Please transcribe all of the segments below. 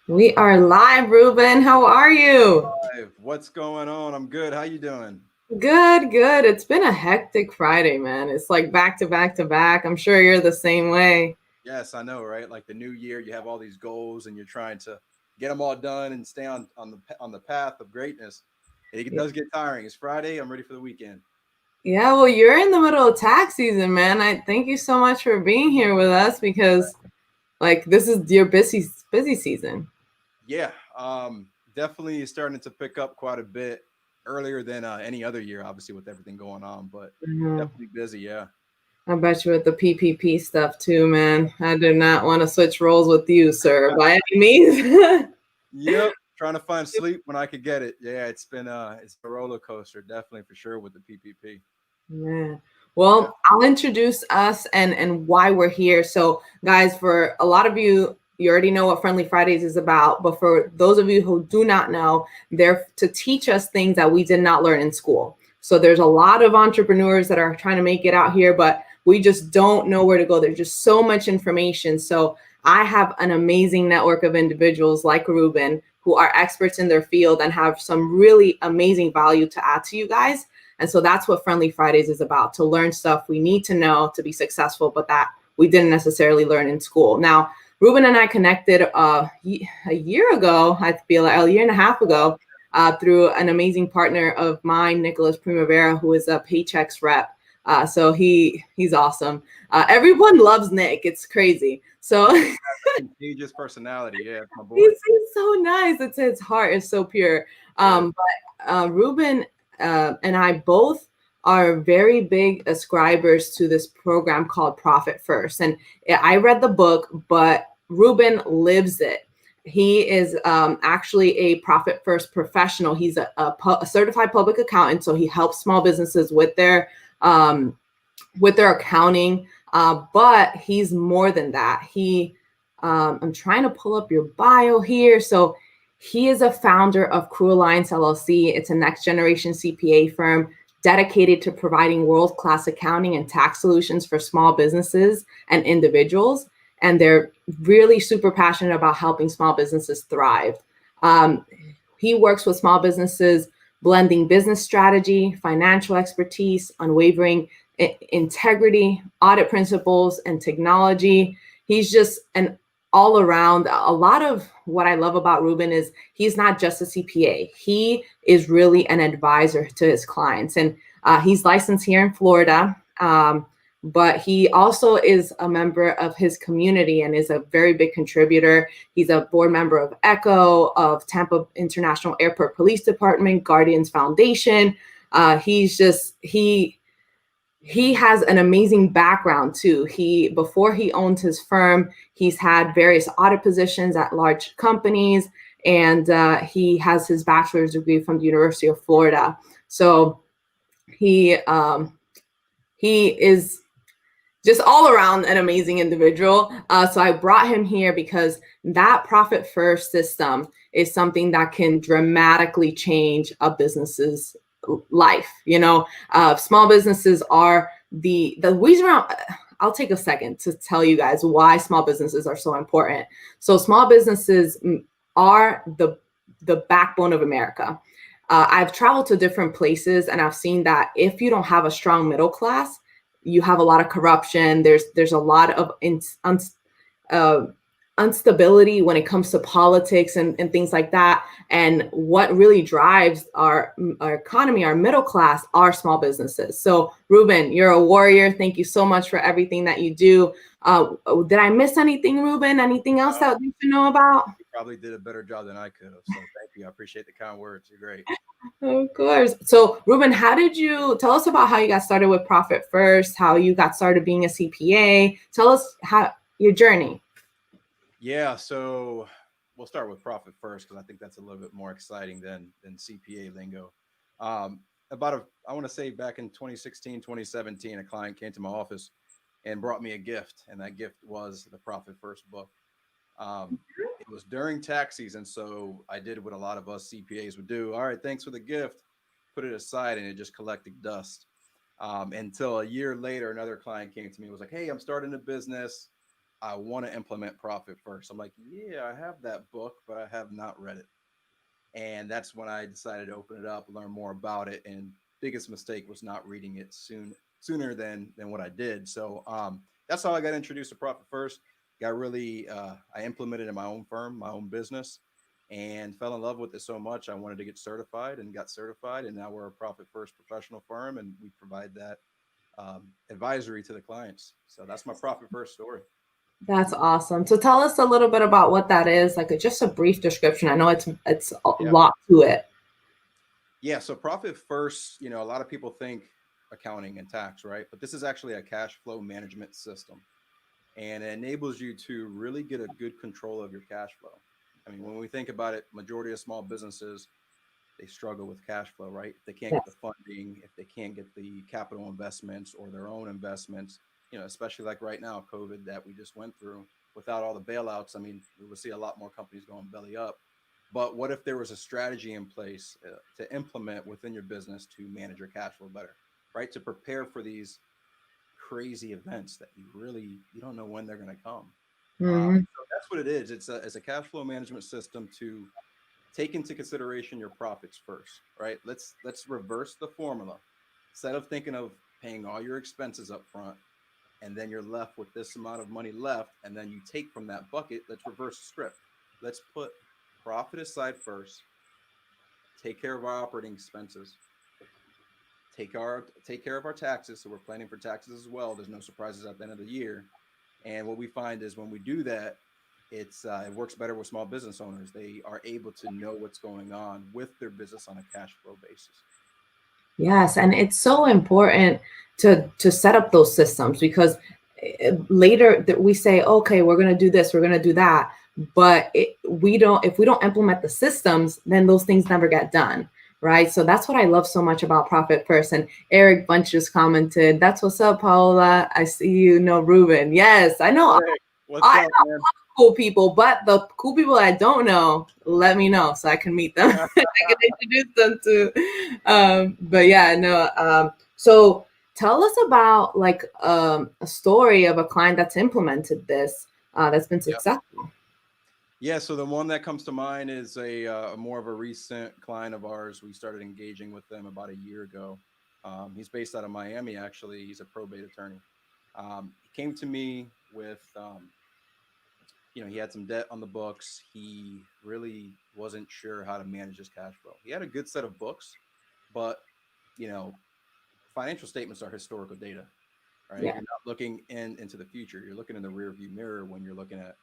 We are live, Ruben. How are you? What's going on? I'm good. How you doing? Good, good. It's been a hectic Friday, man. It's like back to back to back. I'm sure you're the same way. Yes, I know, right? Like the new year, you have all these goals, and you're trying to get them all done and stay on the path of greatness. It does get tiring. It's Friday. I'm ready for the weekend. Yeah, well, you're in the middle of tax season, man. I thank you so much for being here with us because like this is your busy season. Yeah, definitely starting to pick up quite a bit earlier than any other year, obviously with everything going on, but Mhm. definitely busy. Yeah. I bet you with the PPP stuff too, man. I do not want to switch roles with you, sir, by any means. Yep. Trying to find sleep when I could get it. Yeah, it's a roller coaster, definitely for sure with the PPP. Yeah. Yeah. Well, I'll introduce us and why we're here. So, guys, for a lot of you, you already know what Friendly Fridays is about. But for those of you who do not know, they're to teach us things that we did not learn in school. So there's a lot of entrepreneurs that are trying to make it out here, but we just don't know where to go. There's just so much information. So I have an amazing network of individuals like Ruben who are experts in their field and have some really amazing value to add to you guys. And so that's what Friendly Fridays is about, to learn stuff we need to know to be successful, but that we didn't necessarily learn in school. Now, Ruben and I connected a year ago, I feel like a year and a half ago, through an amazing partner of mine, Nicholas Primavera, who is a Paychex rep. So he's awesome. Everyone loves Nick. It's crazy. So Yeah, he has a contagious personality. Yeah, it's my boy. he's so nice. It's his heart is so pure. Yeah. But Ruben and I both are very big ascribers to this program called Profit First. And I read the book, but Ruben lives it. He is actually a Profit First professional. He's a certified public accountant, so he helps small businesses um, with their accounting. But he's more than that. I'm trying to pull up your bio here. So he is a founder of CRULLIANCE LLC. It's a next generation CPA firm dedicated to providing world class accounting and tax solutions for small businesses and individuals. And they're really super passionate about helping small businesses thrive. Um, he works with small businesses, blending business strategy, financial expertise, unwavering integrity, audit principles, and technology. He's just an all around. A lot of what I love about Ruben is he's not just a CPA. He is really an advisor to his clients, and he's licensed here in Florida. But he also is a member of his community and is a very big contributor. He's a board member of ECHO, of Tampa International Airport Police Department, Guardians Foundation. He has an amazing background too. He before he owned his firm, he's had various audit positions at large companies, and he has his bachelor's degree from the University of Florida. So he he is just all around an amazing individual. So I brought him here because that profit first system is something that can dramatically change a business's life. Small businesses are the reason around. I'll take a second to tell you guys why small businesses are so important. So small businesses are the backbone of America. I've traveled to different places and I've seen that if you don't have a strong middle class, you have a lot of corruption. There's a lot of uh, instability when it comes to politics and things like that. And what really drives our economy, our middle class, are small businesses. So, Ruben, you're a warrior. Thank you so much for everything that you do. Did I miss anything, Ruben? Anything else No, that we should know about? you probably did a better job than I could have. So thank you. I appreciate the kind words. You're great. Of course. So, Ruben, how did you tell us about how you got started with Profit First, how you got started being a CPA? Tell us how your journey. Yeah. So we'll start with profit first because I think that's a little bit more exciting than CPA lingo. About I want to say back in 2016, 2017, a client came to my office and brought me a gift, and that gift was the Profit First book. It was during tax season, so I did what a lot of us CPAs would do. All right, thanks for the gift. Put it aside, and it just collected dust. Until a year later, another client came to me and was like, "Hey, I'm starting a business. I want to implement profit first. I'm like, yeah, I have that book, but I have not read it. And that's when I decided to open it up, learn more about it. And biggest mistake was not reading it sooner than what I did. So that's how I got introduced to profit first. Got really I implemented in my own firm, my own business, and fell in love with it so much I wanted to get certified and got certified. And now we're a profit first professional firm, and we provide that advisory to the clients. So that's my profit first story. That's awesome. So tell us a little bit about what that is, like just a brief description. I know it's a Yeah. lot to it. Yeah. So profit first, a lot of people think accounting and tax, right? But this is actually a cash flow management system, and it enables you to really get a good control of your cash flow. I mean, when we think about it, majority of small businesses, they struggle with cash flow, right? If they can't get the Yes. funding, if they can't get the capital investments or their own investments, especially like right now, COVID that we just went through, without all the bailouts, I mean, we would see a lot more companies going belly up. But what if there was a strategy in place to implement within your business to manage your cash flow better, right? To prepare for these crazy events that you don't know when they're going to come. Hmm. So that's what it is. It's a cash flow management system to take into consideration your profits first, right? Let's reverse the formula. Instead of thinking of paying all your expenses up front and then you're left with this amount of money left and then you take from that bucket, let's reverse the script. Let's put profit aside first, take care of our operating expenses, take care of our taxes. So we're planning for taxes as well. There's no surprises at the end of the year. And what we find is when we do that, it works better with small business owners. They are able to know what's going on with their business on a cash flow basis. Yes, and it's so important to set up those systems because later that we say, okay, we're going to do this, we're going to do that, but we don't. If we don't implement the systems, then those things never get done, right? So that's what I love so much about Profit First. And Eric Bunch just commented, "That's what's up, Paola. I see you know Ruben. Yes, I know. Hey, what's I up, man? cool people, but the cool people I don't know, let me know so I can meet them. I can introduce them to. But yeah, no. So tell us about like a story of a client that's implemented this that's been Yep. successful. Yeah. So the one that comes to mind is a more of a recent client of ours. We started engaging with them about a year ago. He's based out of Miami, actually. He's a probate attorney. He came to me with he had some debt on the books. He really wasn't sure how to manage his cash flow. He had a good set of books, but you know, financial statements are historical data, right? Yeah. You're not looking into the future. You're looking in the rear view mirror when you're looking at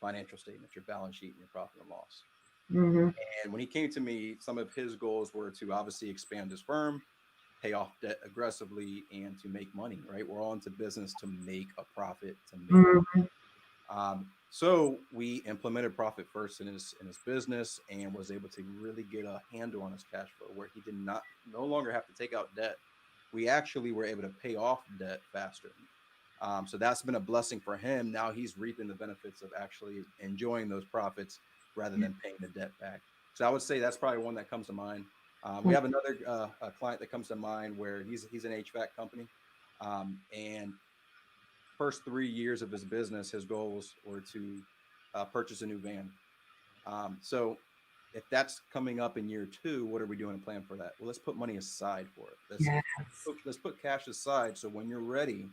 financial statements, your balance sheet, and your profit and loss. Hmm. And when he came to me, some of his goals were to obviously expand his firm, pay off debt aggressively, and to make money, right? We're all into business to make a profit, to make money. Hmm. So we implemented profit first in his business and was able to really get a handle on his cash flow where he did not no longer have to take out debt. We actually were able to pay off debt faster. So that's been a blessing for him. Now he's reaping the benefits of actually enjoying those profits rather than paying the debt back. So I would say that's probably one that comes to mind. We have another a client that comes to mind where he's an HVAC company, and first 3 years of his business, his goals were to purchase a new van. So if that's coming up in year two, what are we doing to plan for that? Well, let's put money aside for it. Yes. Let's put cash aside. So when you're ready,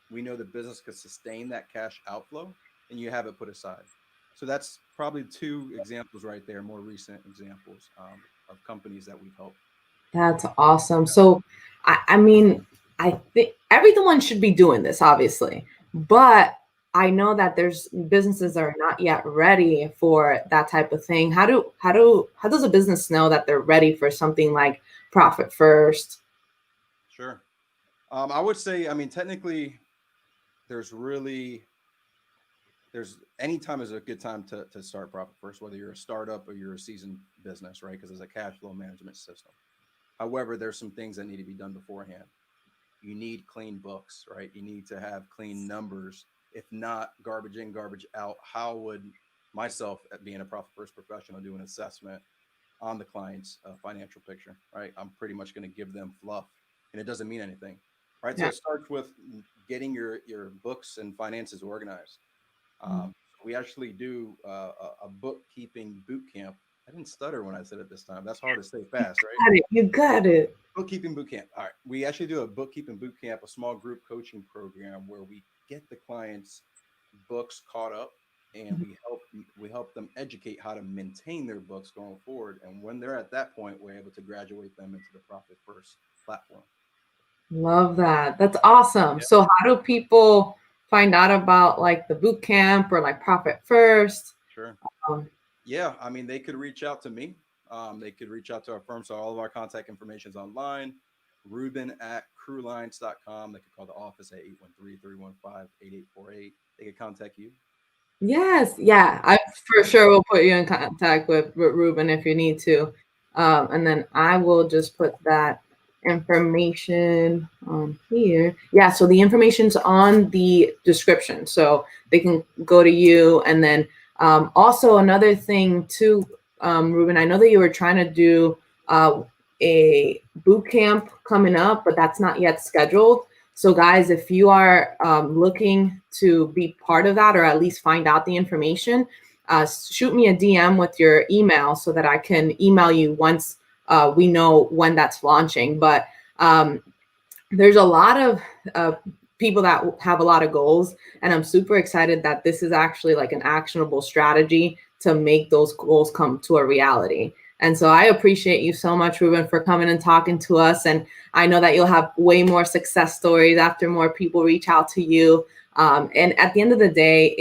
we know the business could sustain that cash outflow and you have it put aside. So that's probably two examples right there, more recent examples of companies that we've helped. That's awesome. So, I mean, I think everyone should be doing this, obviously, but I know that there's businesses that are not yet ready for that type of thing. How does a business know that they're ready for something like Profit First? Sure. I would say, I mean, technically, there's really there's any time is a good time to start profit first, whether you're a startup or you're a seasoned business, right? Because it's a cash flow management system. However, there's some things that need to be done beforehand. You need clean books, right? You need to have clean numbers. If not, garbage in, garbage out. How would myself, being a profit first professional, do an assessment on the client's financial picture, right? I'm pretty much going to give them fluff, and it doesn't mean anything, right? So Yeah. it starts with getting your books and finances organized. We actually do a bookkeeping boot camp. I didn't stutter when I said it this time. That's hard to say fast, right? Got it. You got it. Bookkeeping boot camp. All right. We actually do a bookkeeping boot camp, a small group coaching program where we get the clients' books caught up, and we help them educate how to maintain their books going forward. And when they're at that point, we're able to graduate them into the Profit First platform. Love that. That's awesome. Yeah. So how do people find out about like the boot camp or like Profit First? Sure. Um, Yeah, I mean, they could reach out to me. They could reach out to our firm. So all of our contact information is online. Ruben at CRULLIANCE.com. They could call the office at 813-315-8848. They could contact you. Yes, yeah, I for sure will put you in contact with Ruben if you need to. And then I will just put that information on here. Yeah, so the information's on the description. So they can go to you. And then also another thing too, Ruben, I know that you were trying to do a boot camp coming up, but that's not yet scheduled. So guys, if you are looking to be part of that or at least find out the information, shoot me a DM with your email so that I can email you once we know when that's launching. But there's a lot of people that have a lot of goals, and I'm super excited that this is actually like an actionable strategy to make those goals come to a reality. And so I appreciate you so much, Ruben, for coming and talking to us. And I know that you'll have way more success stories after more people reach out to you. And at the end of the day,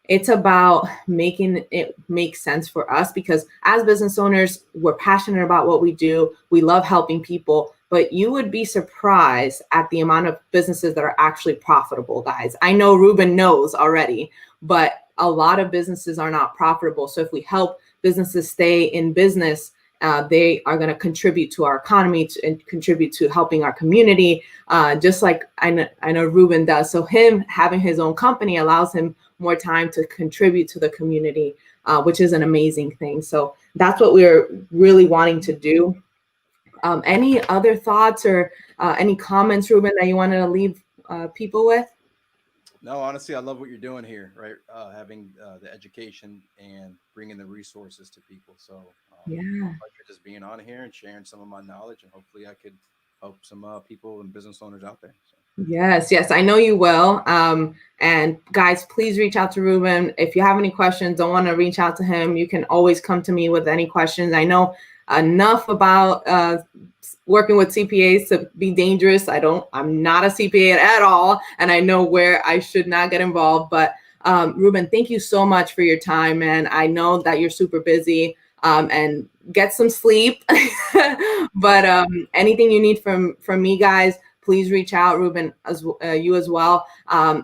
it's about making it make sense for us, because as business owners, we're passionate about what we do. We love helping people, but you would be surprised at the amount of businesses that are actually profitable, guys. I know Ruben knows already, but a lot of businesses are not profitable. So if we help businesses stay in business, they are going to contribute to our economy and contribute to helping our community, just like I know Ruben does. So him having his own company allows him more time to contribute to the community, which is an amazing thing. So that's what we're really wanting to do. Any other thoughts or any comments, Ruben, that you wanted to leave people with? No, honestly, I love what you're doing here, right? Having the education and bringing the resources to people. So Yeah. pleasure just being on here and sharing some of my knowledge, and hopefully I could help some people and business owners out there. So. Yes, I know you will. And guys, please reach out to Ruben. If you have any questions, don't want to reach out to him, you can always come to me with any questions. I know enough about working with CPAs to be dangerous. I'm not a CPA at all, and I know where I should not get involved. But Ruben, thank you so much for your time, man. I know that you're super busy, and get some sleep. But anything you need from me, guys, please reach out. Ruben, you as well.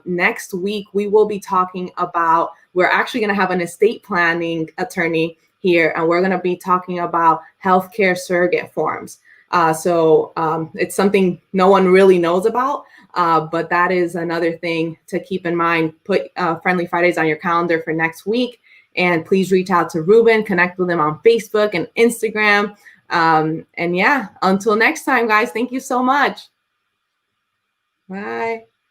Next week, we will be talking about, we're actually going to have an estate planning attorney here, and we're going to be talking about healthcare surrogate forms. So it's something no one really knows about, but that is another thing to keep in mind. Put Friendly Fridays on your calendar for next week, and please reach out to Ruben, connect with him on Facebook and Instagram. And yeah, until next time, guys, thank you so much. Bye.